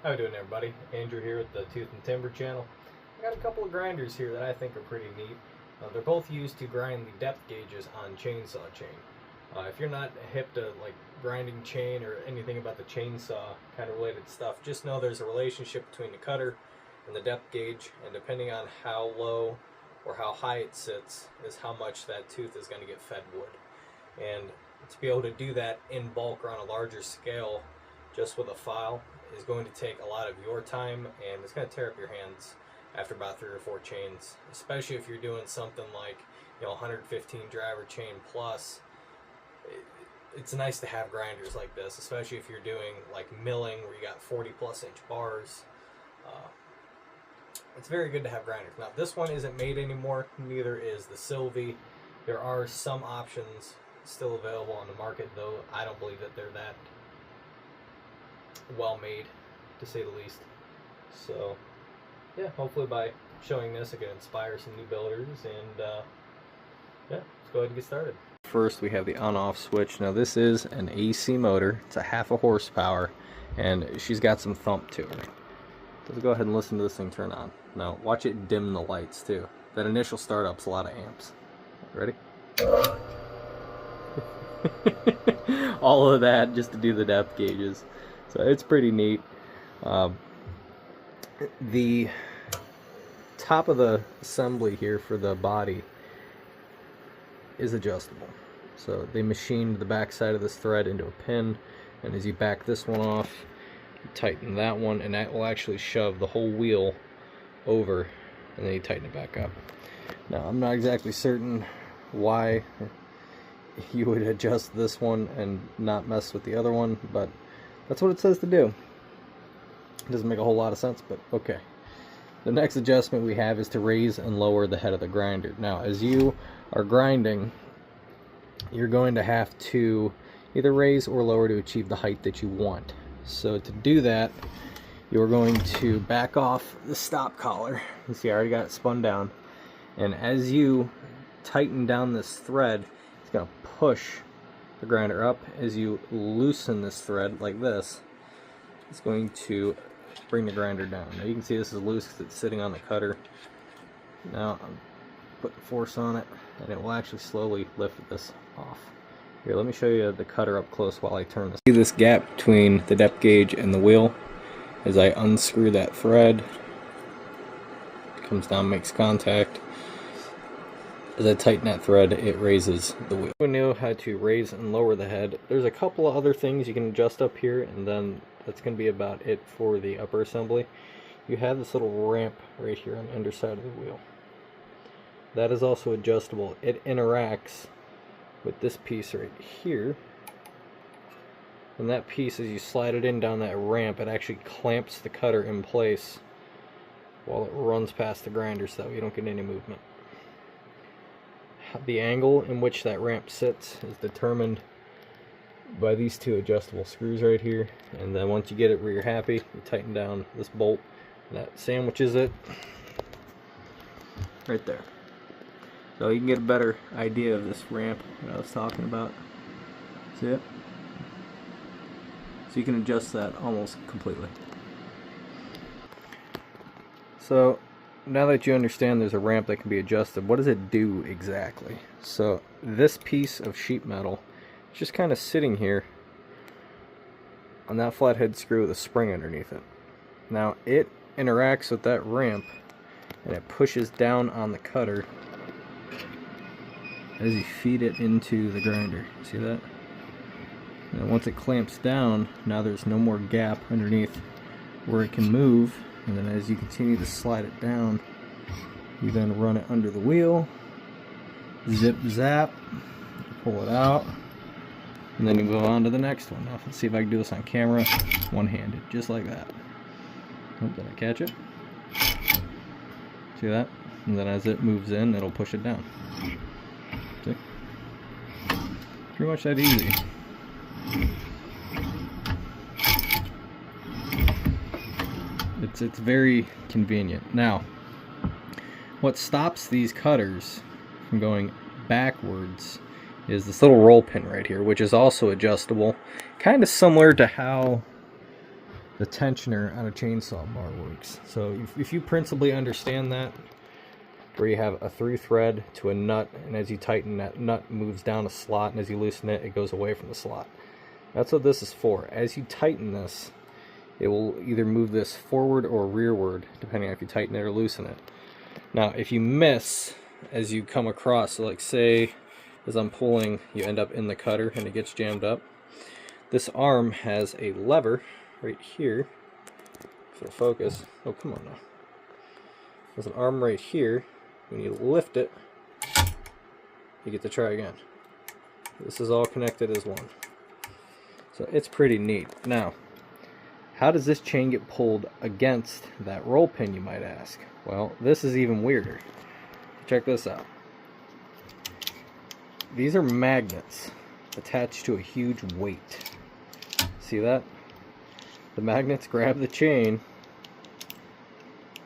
How you doing, everybody? Andrew here with the Tooth and Timber channel. I got a couple of grinders here that I think are pretty neat. They're both used to grind the depth gauges on chainsaw chain. If you're not hip to like grinding chain or anything about the chainsaw kind of related stuff, just know there's a relationship between the cutter and the depth gauge, and depending on how low or how high it sits is how much that tooth is going to get fed wood. And to be able to do that in bulk or on a larger scale just with a file is going to take a lot of your time, and it's going to tear up your hands after about 3 or 4 chains, especially if you're doing something like 115 driver chain plus. It's nice to have grinders like this, especially if you're doing like milling where you got 40+ inch bars. It's very good to have grinders. Now this one isn't made anymore, neither is the Silvey. There are some options still available on the market, though I don't believe that they're that well made, to say the least. So yeah, hopefully by showing this it can inspire some new builders, and yeah, let's go ahead and get started. First we have the on-off switch. Now this is an AC motor. It's a 0.5 horsepower, and she's got some thump to her. Let's go ahead and listen to this thing turn on. Now watch it dim the lights too. That initial startup's a lot of amps. Ready? All of that just to do the depth gauges. So it's pretty neat. The top of the assembly here for the body is adjustable. So they machined the back side of this thread into a pin, and as you back this one off, you tighten that one, and that will actually shove the whole wheel over, and then you tighten it back up. Now I'm not exactly certain why you would adjust this one and not mess with the other one, but that's what it says to do. It doesn't make a whole lot of sense, but okay. The next adjustment we have is to raise and lower the head of the grinder. Now as you are grinding, you're going to have to either raise or lower to achieve the height that you want. So to do that, you're going to back off the stop collar. You see I already got it spun down, and as you tighten down this thread, it's going to push the grinder up. As you loosen this thread like this, it's going to bring the grinder down. Now you can see this is loose because it's sitting on the cutter. Now I'm putting force on it, and it will actually slowly lift this off. Here, let me show you the cutter up close while I turn this. See this gap between the depth gauge and the wheel? As I unscrew that thread, it comes down, makes contact. As I tighten that thread, it raises the wheel. We know how to raise and lower the head. There's a couple of other things you can adjust up here, and then that's going to be about it for the upper assembly. You have this little ramp right here on the underside of the wheel. That is also adjustable. It interacts with this piece right here, and that piece, as you slide it in down that ramp, it actually clamps the cutter in place while it runs past the grinder so that you don't get any movement. The angle in which that ramp sits is determined by these 2 adjustable screws right here, and then once you get it where you're happy, you tighten down this bolt, and that sandwiches it right there. So you can get a better idea of this ramp that I was talking about. See it? So you can adjust that almost completely. So now that you understand there's a ramp that can be adjusted, what does it do exactly? So this piece of sheet metal is just kind of sitting here on that flathead screw with a spring underneath it. Now it interacts with that ramp, and it pushes down on the cutter as you feed it into the grinder. See that? And once it clamps down, now there's no more gap underneath where it can move, and then as you continue to slide it down, you then run it under the wheel, zip zap, pull it out, and then you move on to the next one. Now let's see if I can do this on camera, one-handed, just like that. Oh, did I catch it? See that? And then as it moves in, it'll push it down. See? Pretty much that easy. It's very convenient. Now, what stops these cutters from going backwards is this little roll pin right here, which is also adjustable, kind of similar to how the tensioner on a chainsaw bar works. So if you principally understand that, where you have a through thread to a nut, and as you tighten, that nut moves down a slot, and as you loosen it, it goes away from the slot. That's what this is for. As you tighten this, it will either move this forward or rearward, depending on if you tighten it or loosen it. Now, if you miss as you come across, so like say, as I'm pulling, you end up in the cutter and it gets jammed up. This arm has a lever right here. If it'll focus. Oh, come on now. There's an arm right here. When you lift it, you get to try again. This is all connected as one. So it's pretty neat. Now, how does this chain get pulled against that roll pin, you might ask? Well, this is even weirder. Check this out. These are magnets attached to a huge weight. See that? The magnets grab the chain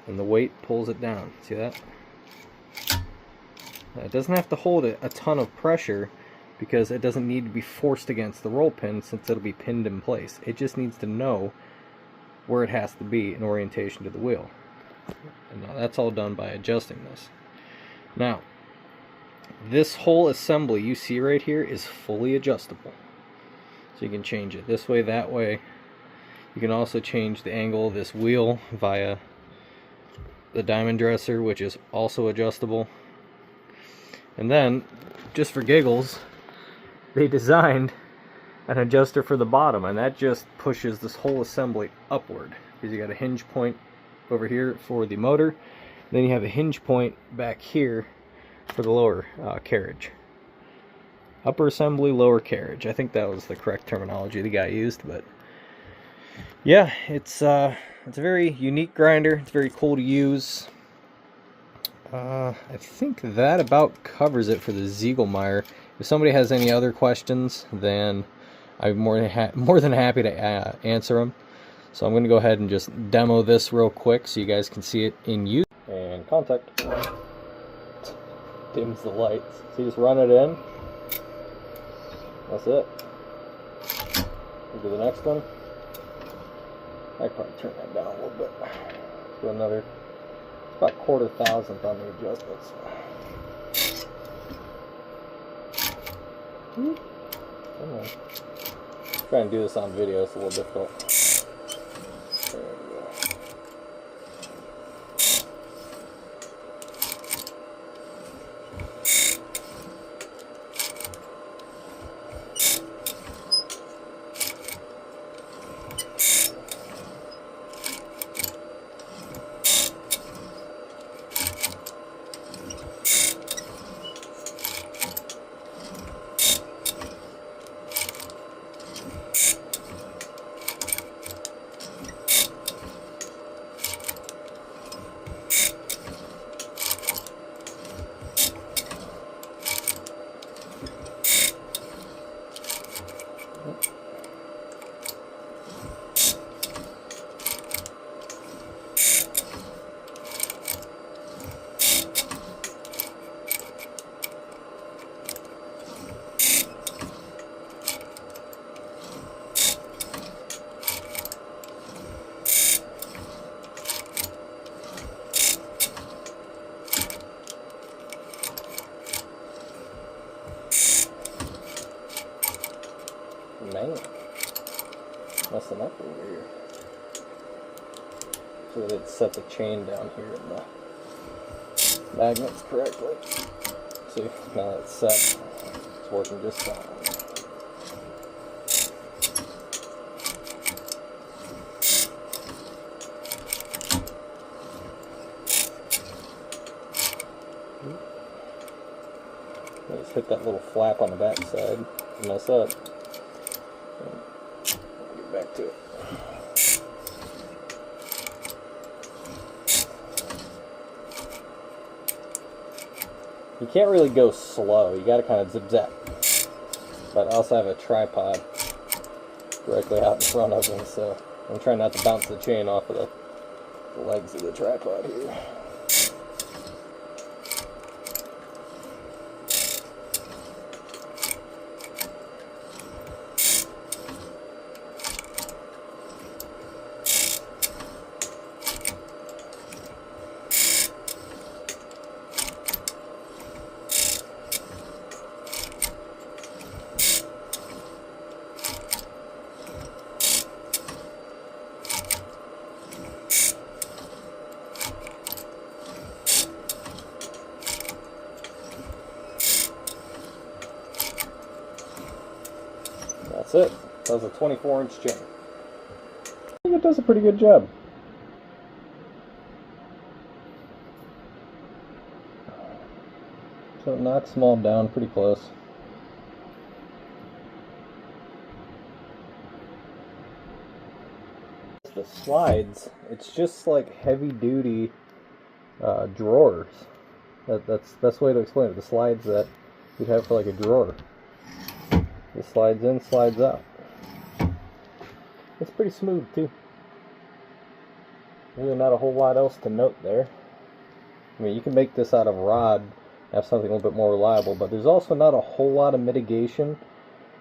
and the weight pulls it down. See that? Now, it doesn't have to hold it a ton of pressure because it doesn't need to be forced against the roll pin since it'll be pinned in place. It just needs to know where it has to be in orientation to the wheel. And now that's all done by adjusting this. Now, this whole assembly you see right here is fully adjustable. So you can change it this way, that way. You can also change the angle of this wheel via the diamond dresser, which is also adjustable. And then, just for giggles, they designed an adjuster for the bottom, and that just pushes this whole assembly upward. Because you got a hinge point over here for the motor, and then you have a hinge point back here for the lower carriage. Upper assembly, lower carriage. I think that was the correct terminology the guy used, but yeah, it's a very unique grinder. It's very cool to use. I think that about covers it for the ZIEGELMEYER. If somebody has any other questions, then I'm more than happy to answer them. So I'm going to go ahead and just demo this real quick so you guys can see it in use. And contact. Dims the lights. So you just run it in. That's it. We'll do the next one. I could probably turn that down a little bit. Do another. It's about 1/4,000th on the adjustments. Come on. Try and do this on video, it's a little difficult. There we go. Man, messing up over here. So that it set the chain down here in the magnets correctly. See, now that it's set, it's working just fine. Just hit that little flap on the back side and mess up. Get back to it. You can't really go slow, you gotta kind of zip-zap. But I also have a tripod directly out in front of me, so I'm trying not to bounce the chain off of the legs of the tripod here. that's it. That was a 24-inch chain. I think it does a pretty good job. So it knocks them all down pretty close. The slides, it's just like heavy-duty drawers. That's the best way to explain it. The slides that you'd have for like a drawer. It slides in, slides out. It's pretty smooth too. Really not a whole lot else to note there. I mean, you can make this out of rod, have something a little bit more reliable, but there's also not a whole lot of mitigation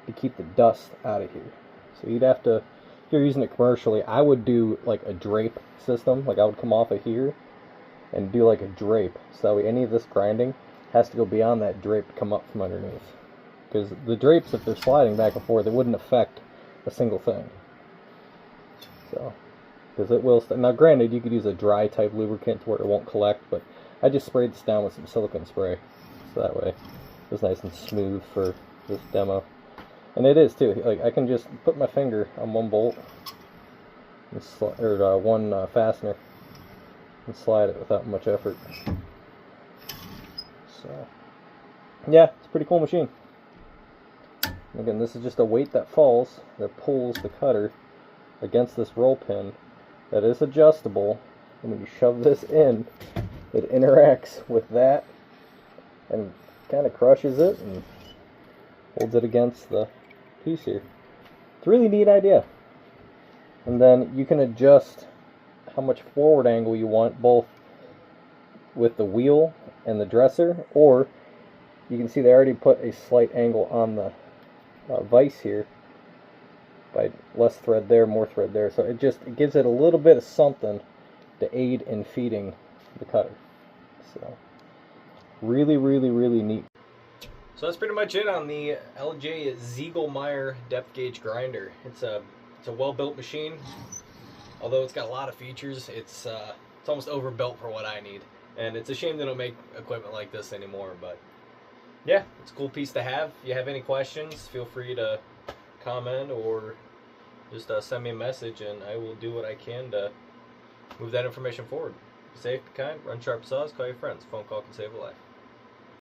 to keep the dust out of here. So you'd have to, if you're using it commercially, I would do like a drape system. Like I would come off of here and do like a drape, so that way any of this grinding has to go beyond that drape to come up from underneath. Because the drapes, if they're sliding back and forth, it wouldn't affect a single thing. So, because it will. Now, granted, you could use a dry type lubricant to where it won't collect, but I just sprayed this down with some silicone spray, so that way it's nice and smooth for this demo. And it is too. Like I can just put my finger on one bolt, or one fastener, and slide it without much effort. So, yeah, it's a pretty cool machine. Again, this is just a weight that falls, that pulls the cutter against this roll pin that is adjustable, and when you shove this in, it interacts with that and kind of crushes it and holds it against the piece here. It's a really neat idea. And then you can adjust how much forward angle you want, both with the wheel and the dresser, or you can see they already put a slight angle on the vise here by less thread there, more thread there, so it gives it a little bit of something to aid in feeding the cutter. So really neat. So that's pretty much it on the LJ ZIEGELMEYER depth gauge grinder. It's a well-built machine, although it's got a lot of features. It's almost overbuilt for what I need, and it's a shame they don't make equipment like this anymore. But yeah, it's a cool piece to have. If you have any questions, feel free to comment or just send me a message, and I will do what I can to move that information forward. Be safe, be kind, run sharp saws, call your friends. Phone call can save a life.